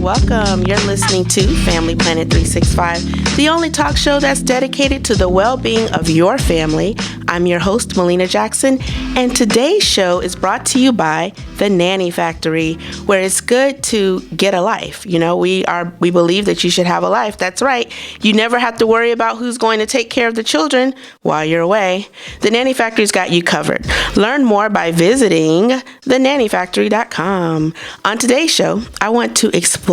Welcome. You're listening to Family Planet 365, the only talk show that's dedicated to the well-being of your family. I'm your host, Malena Jackson, and today's show is brought to you by The Nanny Factory, where it's good to get a life. You know, we believe that you should have a life. That's right. You never have to worry about who's going to take care of the children while you're away. The Nanny Factory's got you covered. Learn more by visiting thenannyfactory.com. On today's show, I want to explore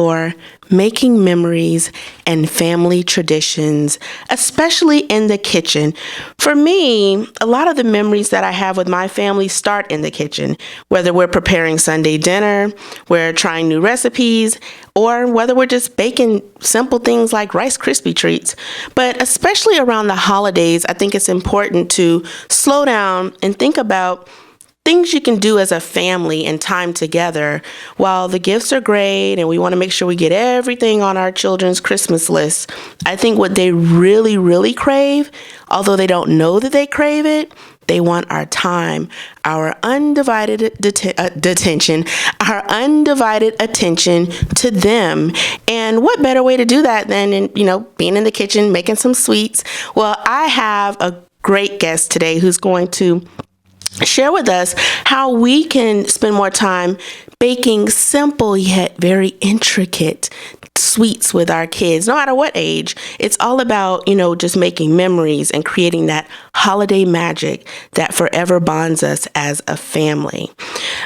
making memories and family traditions, especially in the kitchen. For me, a lot of the memories that I have with my family start in the kitchen, whether we're preparing Sunday dinner, we're trying new recipes, or whether we're just baking simple things like Rice Krispie treats. But especially around the holidays, I think it's important to slow down and think about things you can do as a family and time together. While the gifts are great and we want to make sure we get everything on our children's Christmas list, I think what they really, really crave, although they don't know that they crave it, they want our time, our undivided attention to them. And what better way to do that than being in the kitchen, making some sweets? Well, I have a great guest today who's going to share with us how we can spend more time baking simple yet very intricate sweets with our kids, no matter what age. It's all about, just making memories and creating that holiday magic that forever bonds us as a family.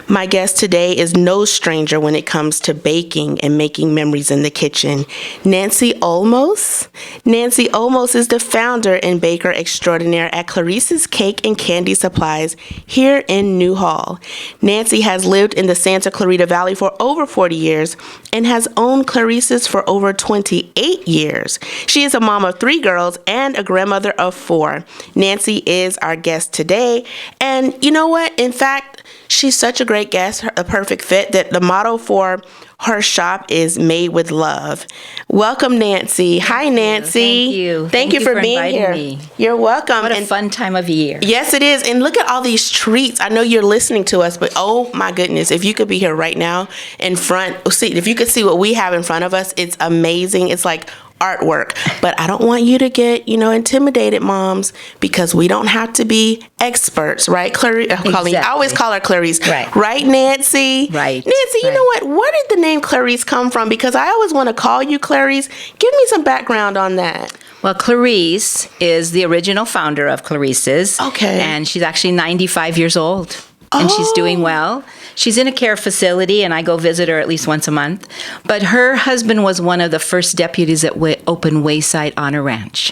My guest today is no stranger when it comes to baking and making memories in the kitchen. Nancy Olmos. Nancy Olmos is the founder and baker extraordinaire at Clarices Cake and Candy Supplies here in Newhall. Nancy has lived in the Santa Clarita Valley for over 40 years and has owned Clarices for over 28 years. She is a mom of 3 girls and a grandmother of 4. Nancy is our guest today. And you know what? In fact, she's such a great guest, a perfect fit, that the motto for her shop is Made with Love. Welcome, Nancy. Hi, Nancy. Thank you. Thank you for being here. Me. You're welcome. What a fun time of year. Yes, it is. And look at all these treats. I know you're listening to us, but oh my goodness, if you could be here right now in front, if you could see what we have in front of us, it's amazing. It's like artwork. But I don't want you to get, intimidated, moms, because we don't have to be experts, right? Exactly. I always call her Clarice. Right. Right, Nancy? Right. Nancy, you know what? Where did the name Clarice come from? Because I always want to call you Clarice. Give me some background on that. Well, Clarice is the original founder of Clarices. Okay. And she's actually 95 years old. And she's doing well. She's in a care facility, and I go visit her at least once a month. But her husband was one of the first deputies at Open Wayside Honor Ranch.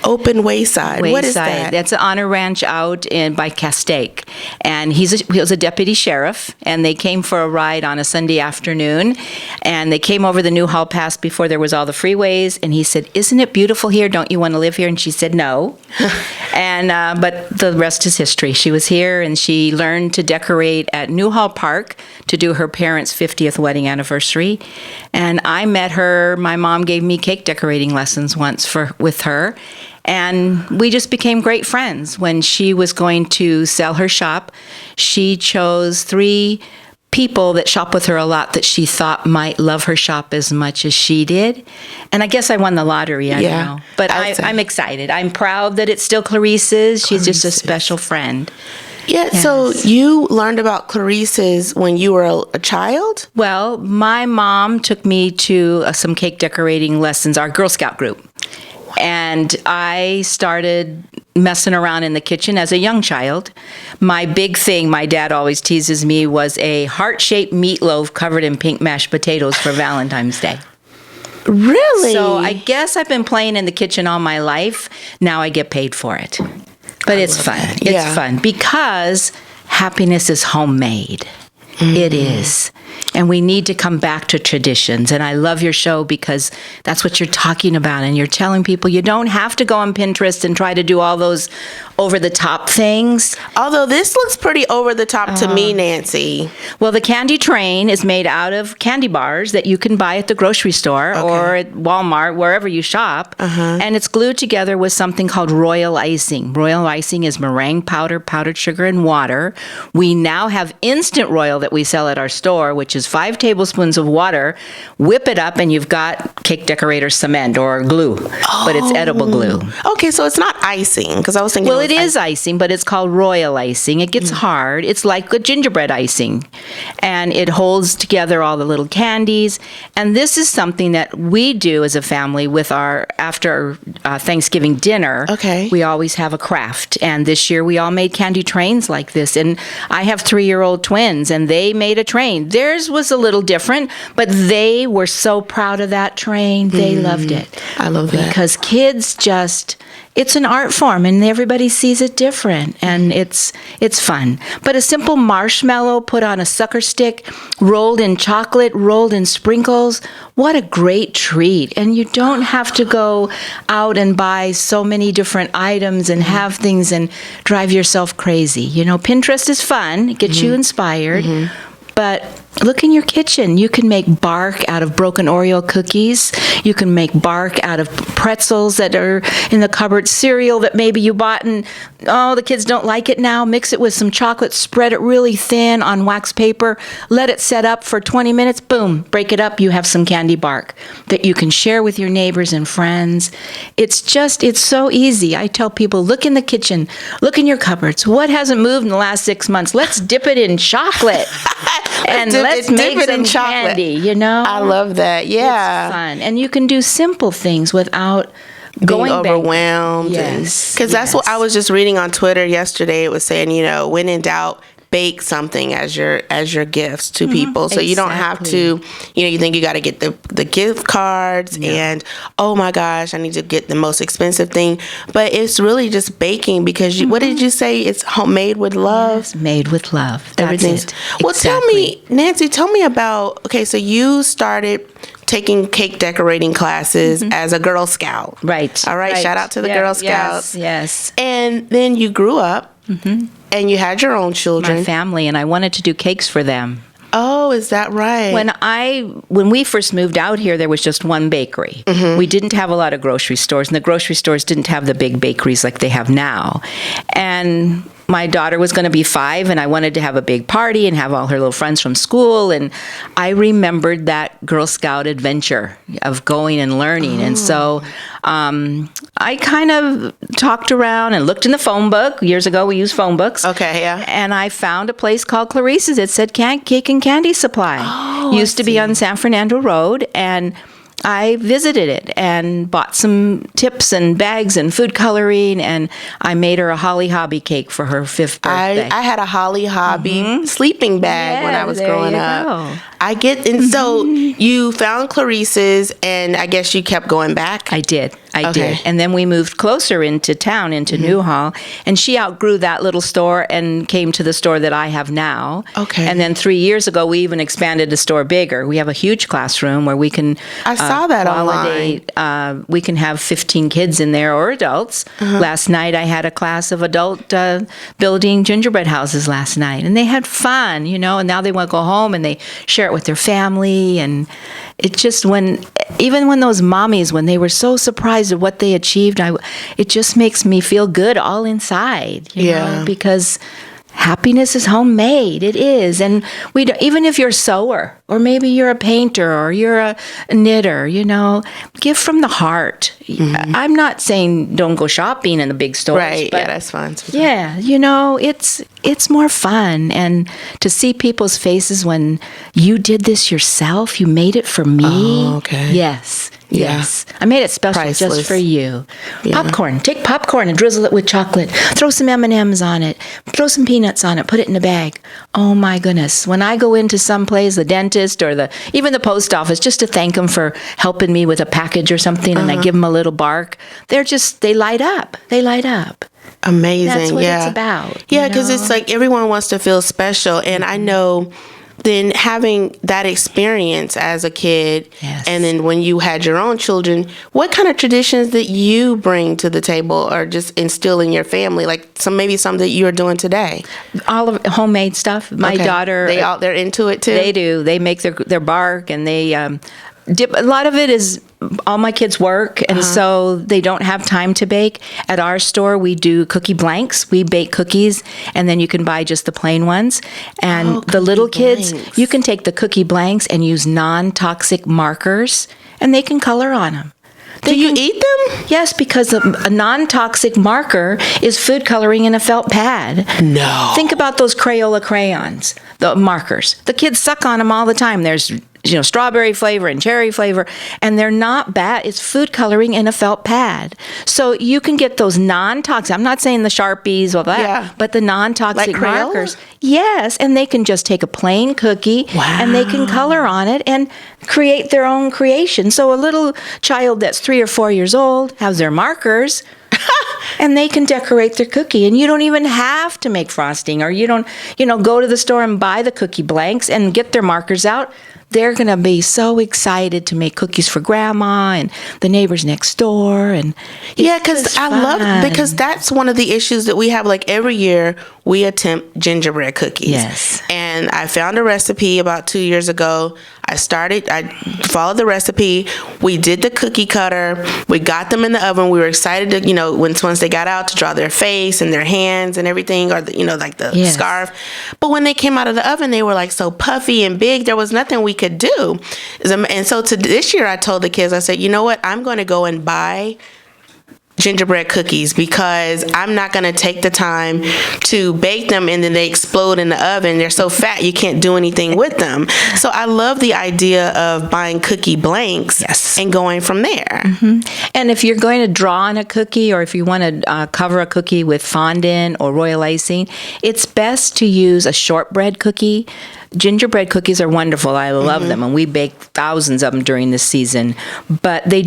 Open Wayside. What is that? That's an honor ranch out by Castaic. And he was a deputy sheriff, and they came for a ride on a Sunday afternoon. And they came over the Newhall Pass before there was all the freeways. And he said, "Isn't it beautiful here? Don't you want to live here?" And she said, "No." And but the rest is history. She was here, and she learned to decorate at Newhall Park to do her parents' 50th wedding anniversary. And I met her. My mom gave me cake decorating lessons once with her. And we just became great friends. When she was going to sell her shop, she chose 3 people that shop with her a lot that she thought might love her shop as much as she did. And I guess I won the lottery. I don't know. But I'm excited. I'm proud that it's still Clarice's. She's just a special friend. Yeah, yes. So you learned about Clarice's when you were a child? Well, my mom took me to some cake decorating lessons, our Girl Scout group. And I started messing around in the kitchen as a young child. My big thing, my dad always teases me, was a heart-shaped meatloaf covered in pink mashed potatoes for Valentine's Day. Really? So I guess I've been playing in the kitchen all my life. Now I get paid for it. But it's fun. It's fun because happiness is homemade. Mm-hmm. It is. And we need to come back to traditions. And I love your show because that's what you're talking about. And you're telling people you don't have to go on Pinterest and try to do all those over-the-top things. Although this looks pretty over-the-top to me, Nancy. Well, the candy train is made out of candy bars that you can buy at the grocery store or at Walmart, wherever you shop. And it's glued together with something called royal icing. Royal icing is meringue powder, powdered sugar, and water. We now have instant royal that we sell at our store, which which is 5 tablespoons of water. Whip it up, and you've got cake decorator cement or glue, but it's edible glue. Okay, so it's not icing, because I was thinking. Well, it is icing, but it's called royal icing. It gets hard. It's like a gingerbread icing, and it holds together all the little candies. And this is something that we do as a family with our after Thanksgiving dinner. Okay. We always have a craft, and this year we all made candy trains like this. And I have 3-year-old twins, and they made a train. Theirs was a little different, but they were so proud of that train. They loved it. I love that. Because kids just, it's an art form, and everybody sees it different, and it's fun. But a simple marshmallow put on a sucker stick, rolled in chocolate, rolled in sprinkles, what a great treat. And you don't have to go out and buy so many different items and have things and drive yourself crazy. You know, Pinterest is fun, it gets you inspired, but look in your kitchen. You can make bark out of broken Oreo cookies. You can make bark out of pretzels that are in the cupboard, cereal that maybe you bought and, the kids don't like it now. Mix it with some chocolate, spread it really thin on wax paper, let it set up for 20 minutes, boom, break it up, you have some candy bark that you can share with your neighbors and friends. It's so easy. I tell people, look in the kitchen, look in your cupboards. What hasn't moved in the last 6 months? Let's dip it in chocolate. And let's make some candy, you know? I love that. Yeah. It's fun. And you can do simple things without being overwhelmed. Yes. Because that's what I was just reading on Twitter yesterday. It was saying, when in doubt, bake something as your gifts to people, so you don't have to, you think you got to get the gift cards and oh my gosh, I need to get the most expensive thing, but it's really just baking because what did you say? It's homemade with love. Yes, made with love. That's everything's it. Well, exactly. Nancy, tell me about. Okay, so you started taking cake decorating classes as a Girl Scout, right? All right. Shout out to the Girl Scouts. Yes. And then you grew up. And you had your own children. My family, and I wanted to do cakes for them. Oh, is that right? When we first moved out here, there was just one bakery. We didn't have a lot of grocery stores, and the grocery stores didn't have the big bakeries like they have now. And my daughter was going to be 5, and I wanted to have a big party and have all her little friends from school. And I remembered that Girl Scout adventure of going and learning. And so I kind of talked around and looked in the phone book. Years ago, we used phone books. Okay, yeah. And I found a place called Clarices. It said Cake and Candy Supply. Used to be on San Fernando Road. And I visited it and bought some tips and bags and food coloring, and I made her a Holly Hobby cake for her 5th birthday. I had a Holly Hobby sleeping bag when I was growing up. Go. And so you found Clarice's, and I guess you kept going back? I did. And then we moved closer into town, into Newhall, and she outgrew that little store and came to the store that I have now. Okay. And then 3 years ago, we even expanded the store bigger. We have a huge classroom where we can I saw that online. We can have 15 kids in there or adults. Last night, I had a class of adult building gingerbread houses last night, and they had fun, and now they want to go home and they share it with their family. And it just, even when those mommies, when they were so surprised at what they achieved, it just makes me feel good all inside, you know, because happiness is homemade. It is. And even if you're a sewer, or maybe you're a painter, or you're a knitter, give from the heart. I'm not saying don't go shopping in the big stores. Right. But that's fun. Yeah. It's more fun. And to see people's faces when you did this yourself, you made it for me. Oh, okay. Yes. Yeah. Yes. I made it special Priceless. just for you. Yeah. Popcorn. Take popcorn and drizzle it with chocolate. Throw some M&Ms on it. Throw some peanuts on it. Put it in a bag. Oh my goodness. When I go into some place, the dentist or even the post office, just to thank them for helping me with a package or something, and I give them a little bark, they light up. They light up. Amazing. That's what it's about. Yeah, because it's like everyone wants to feel special. And I know then having that experience as a kid, and then when you had your own children, what kind of traditions that you bring to the table or just instill in your family? Like maybe some that you're doing today? All of homemade stuff. My daughter, they're into it too? They do. They make their bark, and they A lot of it is all my kids work, and so they don't have time to bake. At our store, we do cookie blanks. We bake cookies, and then you can buy just the plain ones. And the little kids, you can take the cookie blanks and use non-toxic markers, and they can color on them. Do you eat them? Yes, because a non-toxic marker is food coloring in a felt pad. No. Think about those Crayola crayons, the markers. The kids suck on them all the time. There's strawberry flavor and cherry flavor, and they're not bad. It's food coloring in a felt pad. So you can get those non-toxic. I'm not saying the Sharpies or that, but the non-toxic like Crayola? markers. Yes, and they can just take a plain cookie and they can color on it and create their own creation. So a little child that's 3 or 4 years old has their markers. And they can decorate their cookie, and you don't even have to make frosting, or you don't, go to the store and buy the cookie blanks and get their markers out. They're going to be so excited to make cookies for grandma and the neighbors next door. And because I love because that's one of the issues that we have. Like every year we attempt gingerbread cookies. Yes. And I found a recipe about 2 years ago. I followed the recipe. We did the cookie cutter. We got them in the oven. We were excited to, once they got out, to draw their face and their hands and everything, or like the scarf. But when they came out of the oven, they were like so puffy and big. There was nothing we could do. And so this year I told the kids, I said, you know what? I'm going to go and buy gingerbread cookies, because I'm not going to take the time to bake them and then they explode in the oven. They're so fat you can't do anything with them. So I love the idea of buying cookie blanks and going from there. Mm-hmm. And if you're going to draw on a cookie, or if you want to cover a cookie with fondant or royal icing, it's best to use a shortbread cookie. Gingerbread cookies are wonderful. I love them, and we bake thousands of them during the season. But they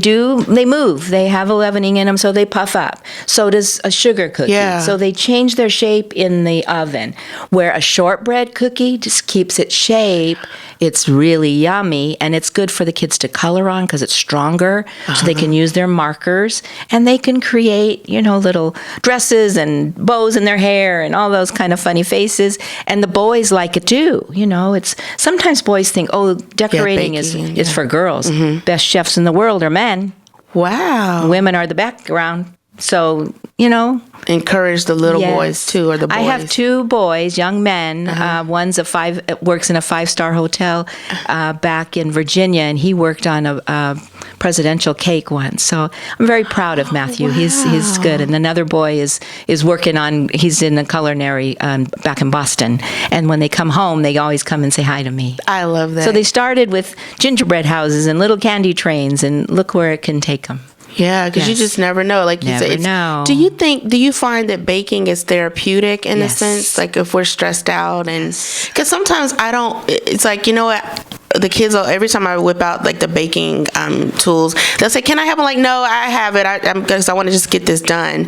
move. They have a leavening in them, so they puff up. So does a sugar cookie. Yeah. So they change their shape in the oven. Where a shortbread cookie just keeps its shape. It's really yummy, and it's good for the kids to color on because it's stronger, so they can use their markers, and they can create, little dresses and bows in their hair and all those kind of funny faces. And the boys like it too. It's sometimes boys think, decorating is for girls. Best chefs in the world are men. Wow. Women are the background. So, encourage the little boys too, or the boys. I have 2 boys, young men. One's works in a 5-star hotel back in Virginia, and he worked on a presidential cake once. So I'm very proud of Matthew. Wow. He's good. And another boy is working on. He's in a culinary back in Boston. And when they come home, they always come and say hi to me. I love that. So they started with gingerbread houses and little candy trains, and look where it can take them. Yeah, because you just never know. Like you said, do you find that baking is therapeutic in a sense? Like if we're stressed out, and because sometimes it's like, the kids, every time I whip out like the baking tools, they'll say, can I have them? Like, no, I have it. I want to just get this done.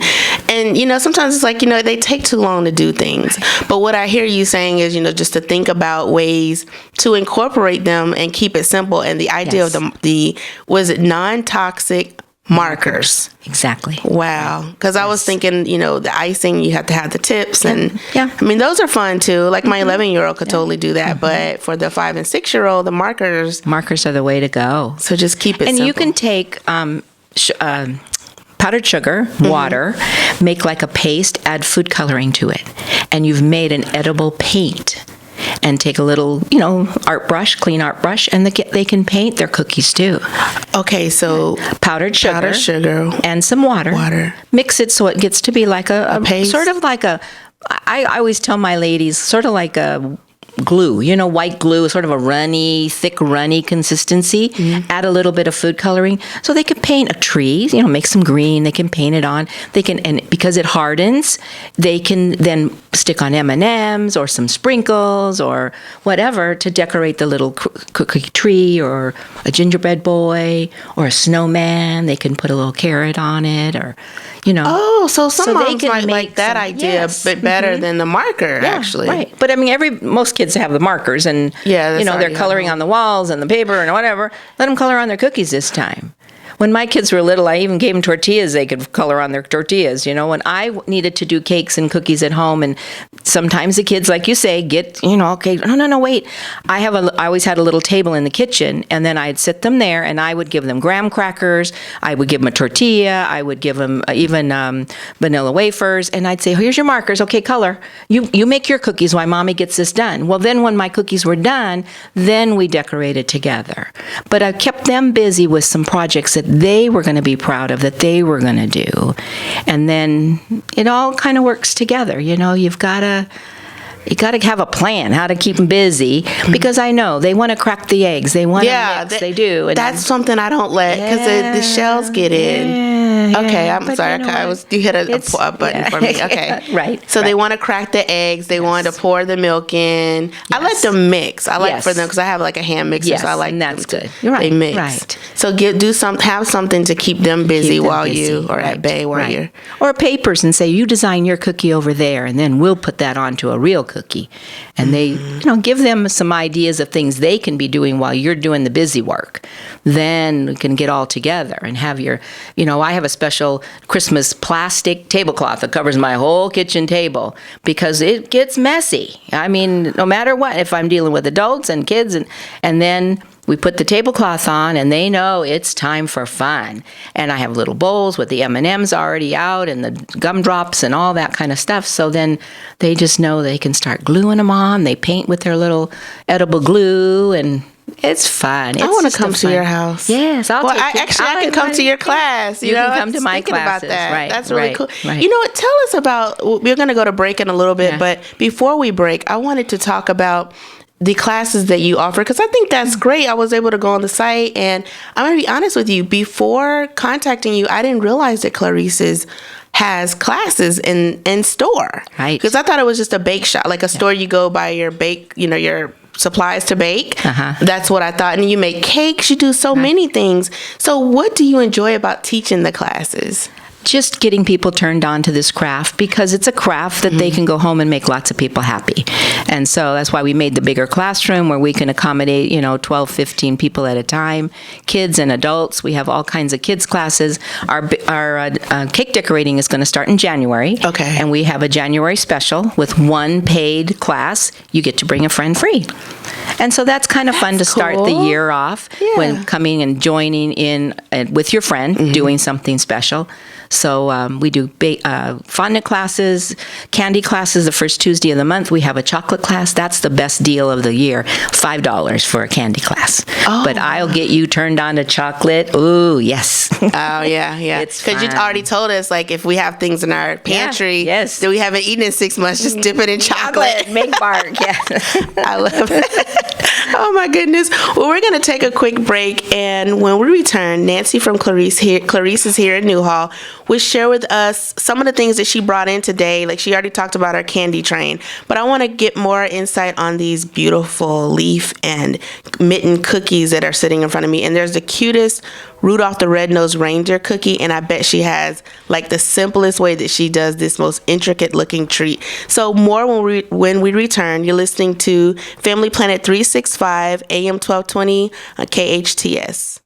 And, sometimes it's like, they take too long to do things. But what I hear you saying is, just to think about ways to incorporate them and keep it simple. And the idea of was it non-toxic markers? Exactly. Wow. Because I was thinking, the icing, you have to have the tips. And I mean, those are fun too. Like my 11-year-old could totally do that. But for the 5 and 6-year-old, the markers are the way to go. So just keep it and simple. You can take powdered sugar, water, make like a paste, add food coloring to it. And you've made an edible paint. And take a little, clean art brush, and they can paint their cookies too. Okay, so powdered sugar, and some water. Mix it so it gets to be like a paste? Sort of like I always tell my ladies, sort of like a glue, white glue, sort of a thick runny consistency. Add a little bit of food coloring so they can paint a tree, make some green. They can paint it on. And because it hardens, they can then stick on M&Ms or some sprinkles or whatever to decorate the little cookie tree or a gingerbread boy or a snowman. They can put a little carrot on it, or so some moms might like that idea, but better than the marker, actually. Right. But I mean, most kids have the markers, and they're coloring on the walls and the paper and whatever. Let them color on their cookies this time. When my kids were little, I even gave them tortillas. They could color on their tortillas. When I needed to do cakes and cookies at home, and sometimes the kids, like you say, get, okay, no, wait. I always had a little table in the kitchen, and then I'd sit them there, and I would give them graham crackers. I would give them a tortilla. I would give them even vanilla wafers, and I'd say, here's your markers. Okay, color. You make your cookies while Mommy gets this done. Well, then when my cookies were done, then we decorated together. But I kept them busy with some projects that they were going to be proud of, that they were going to do. And then it all kind of works together. You've got to have a plan how to keep them busy, because I know they want to crack the eggs. They want to mix. They do. And that's something I don't let, because the shells get in. Okay, I'm sorry. You hit a button for me. Okay. Right. So they want to crack the eggs. They want to pour the milk in. Yes. I let them mix. I like for them, because I have like a hand mixer, so I like and that's them good. You're right. They mix. Right. So have something to keep them busy while you are at bay while you're. Or papers, and say, you design your cookie over there, and then we'll put that onto a real cookie. And they, give them some ideas of things they can be doing while you're doing the busy work. Then we can get all together and have your, I have a special Christmas plastic tablecloth that covers my whole kitchen table, because it gets messy. I mean, no matter what, if I'm dealing with adults and kids, and then we put the tablecloth on, and they know it's time for fun. And I have little bowls with the M&Ms already out, and the gumdrops and all that kind of stuff. So then they just know they can start gluing them on. They paint with their little edible glue, and it's fun. I want to come to your house. Yes, I can come to your class. You can come to my classes. About that. Right, that's really cool. Right. You know what? Tell us about. We're going to go to break in a little bit, but before we break, I wanted to talk about the classes that you offer, because I think that's great. I was able to go on the site, and I'm going to be honest with you. Before contacting you, I didn't realize that Clarices has classes in store. Right. Because I thought it was just a bake shop, like a store you go buy your bake, your supplies to bake. That's what I thought. And you make cakes, you do so many things. So what do you enjoy about teaching the classes? Just getting people turned on to this craft, because it's a craft that they can go home and make lots of people happy. And so that's why we made the bigger classroom, where we can accommodate, 12, 15 people at a time, kids and adults. We have all kinds of kids classes. Our cake decorating is going to start in January. Okay. And we have a January special with one paid class. You get to bring a friend free. And so that's kind of fun to start the year off, when coming and joining in with your friend, doing something special. So we do fondant classes, candy classes the first Tuesday of the month. We have a chocolate class. That's the best deal of the year, $5 for a candy class. Oh. But I'll get you turned on to chocolate. Ooh, yes. Oh, yeah. It's because you already told us, like, if we have things in our pantry that we haven't eaten in 6 months, just dip it in chocolate. Make bark, I love it. Oh, my goodness. Well, we're going to take a quick break, and when we return, Nancy from Clarices here at Newhall will share with us some of the things that she brought in today. Like, she already talked about our candy train, but I want to get more insight on these beautiful leaf and mitten cookies that are sitting in front of me. And there's the cutest Rudolph the Red-Nosed Reindeer cookie, and I bet she has like the simplest way that she does this most intricate looking treat. So more when we return. You're listening to Family Planet 365 AM 1220 on KHTS.